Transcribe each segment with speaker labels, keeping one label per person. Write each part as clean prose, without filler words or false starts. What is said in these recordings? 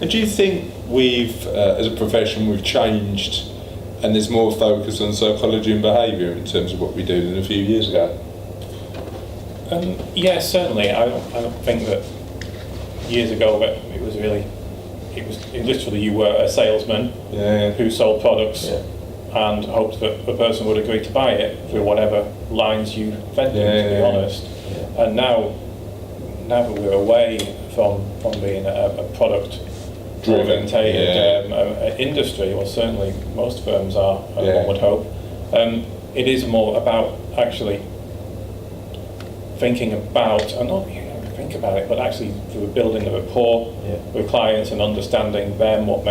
Speaker 1: And do you think we've, as a profession, we've changed and there's more focus on psychology and behaviour in terms of what we do than a few years ago?
Speaker 2: Yeah, certainly. I don't think that years ago it was literally you were a salesman who sold products and hoped that the person would agree to buy it through whatever lines you fed them, to be honest. And now that we're away from being a product orientated industry, or certainly most firms are, one would hope, it is more about actually thinking about, and not think about it, but actually through building a rapport with clients and understanding them, what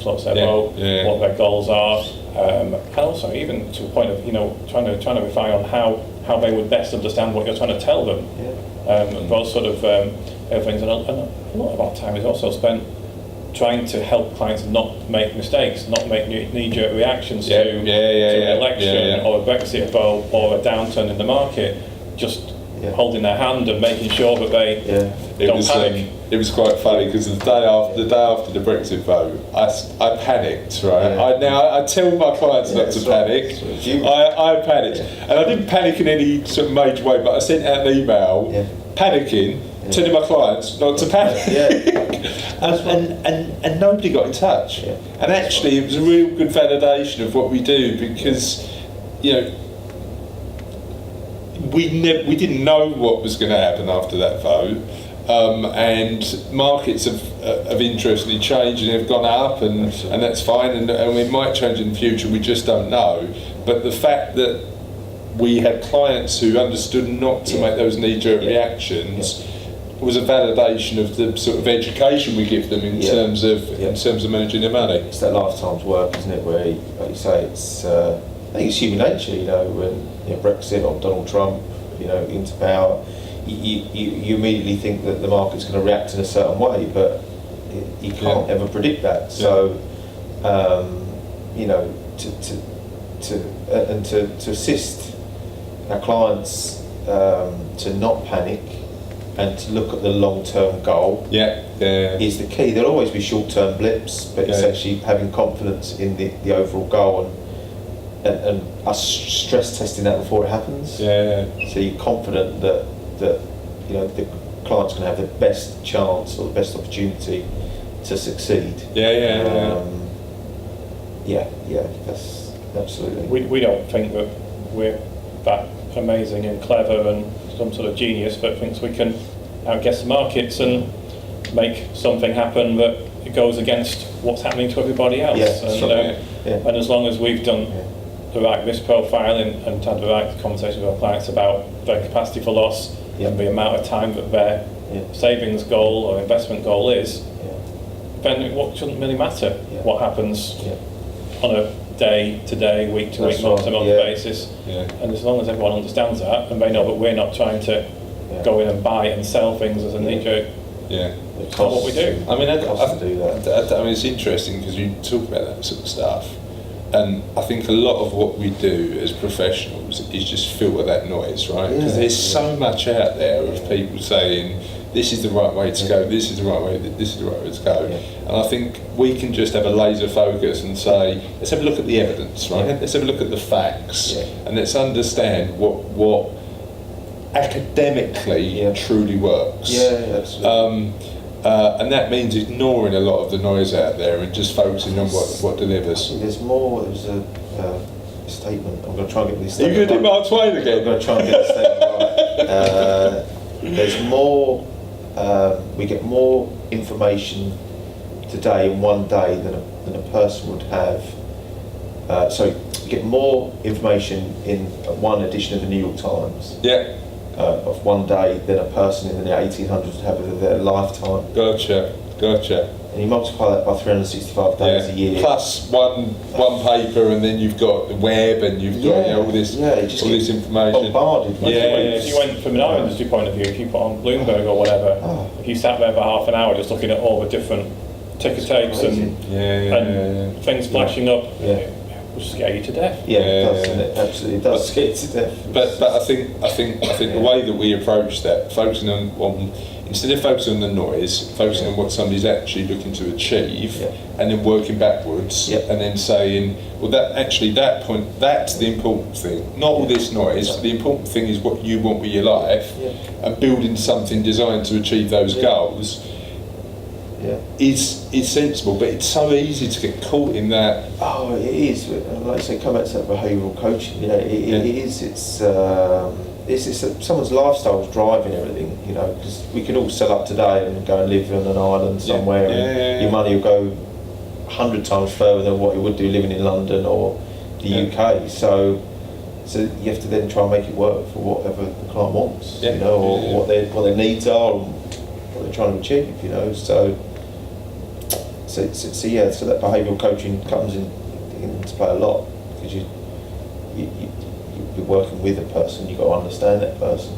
Speaker 2: floats their boat, what their goals are, and also even to a point of trying to refine on how they would best understand what you're trying to tell them. Those sort of things, and a lot of our time is also spent trying to help clients not make mistakes, not make knee-jerk reactions to an election or a Brexit vote or a downturn in the market. Just holding their hand and making sure that they don't panic.
Speaker 1: It was quite funny because the day after the Brexit vote, I panicked. Right, I tell my clients not to panic. I panicked, and I didn't panic in any sort of major way. But I sent out an email panicking, telling my clients not to panic. and nobody got in touch. And actually, it was a real good validation of what we do, because we didn't know what was going to happen after that vote, and markets have interestingly changed and have gone up, and that's fine, and we might change in the future, we just don't know. But the fact that we had clients who understood not to make those knee-jerk reactions was a validation of the sort of education we give them in terms of managing their money.
Speaker 3: It's that lifetime's work, isn't it? Where, like you say, I think it's human nature. When Brexit or Donald Trump, into power, you immediately think that the market's going to react in a certain way, but you can't ever predict that. So, to assist our clients to not panic and to look at the long-term goal is the key. There'll always be short-term blips, but it's actually having confidence in the overall goal and us stress testing that before it happens. So you're confident that the client's going to have the best chance or the best opportunity to succeed. That's absolutely.
Speaker 2: We don't think that we're that amazing and clever and some sort of genius, but thinks we can outguess the markets and make something happen that goes against what's happening to everybody else. And as long as we've done the right risk profiling and had the right conversation with our clients about their capacity for loss and the amount of time that their savings goal or investment goal is, then it shouldn't really matter what happens on a day-to-day, week-to-week, month-to-month basis. And as long as everyone understands that and they know that we're not trying to go in and buy and sell things as a knee-jerk, it's not what we do.
Speaker 1: I mean, it's interesting because you talk about that sort of stuff, and I think a lot of what we do as professionals is just filter that noise, right? Because there's so much out there of people saying, this is the right way to go, this is the right way to go. And I think we can just have a laser focus and say, let's have a look at the evidence, right? Let's have a look at the facts, and let's understand what academically truly works. And that means ignoring a lot of the noise out there and just focusing on what delivers.
Speaker 3: There's a statement. I'm going to try and get this
Speaker 1: statement. You're going to do Mark Twain again?
Speaker 3: I'm going to try and get the statement right. There's more. We get more information today in one day than a person would have. We get more information in one edition of the New York Times. Of one day than a person in the 1800s would have of their lifetime.
Speaker 1: Gotcha.
Speaker 3: And you multiply that by 365 days a year.
Speaker 1: Plus one paper, and then you've got the web, and you've got all this information.
Speaker 3: Bombarded.
Speaker 2: If you went from an art industry point of view, if you put on Bloomberg or whatever, if you sat there for half an hour just looking at all the different ticker tapes and things flashing up, will scare you to death.
Speaker 3: It absolutely does scare you to death.
Speaker 1: But I think the way that we approach that, focusing on instead of focusing on the noise, focusing on what somebody's actually looking to achieve, and then working backwards, and then saying, well, that point, that's the important thing. Not all this noise. The important thing is what you want with your life, and building something designed to achieve those goals. Is sensible, but it's so easy to get caught in that.
Speaker 3: Oh, it is. Like I say, come back to that behavioural coaching. You know, it is. It's someone's lifestyle is driving everything. You know, because we can all sell up today and go and live on an island somewhere, and your money will go 100 times further than what it would do living in London or the UK. So you have to then try and make it work for whatever the client wants. You know, or what their needs are, and what they're trying to achieve. You know, so that behavioural coaching comes into play a lot, because you're working with a person, you've got to understand that person.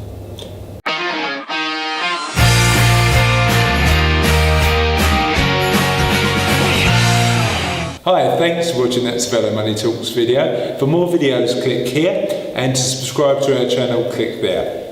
Speaker 1: Hi, thanks for watching that Cervello Money Talks video. For more videos, click here, and to subscribe to our channel, click there.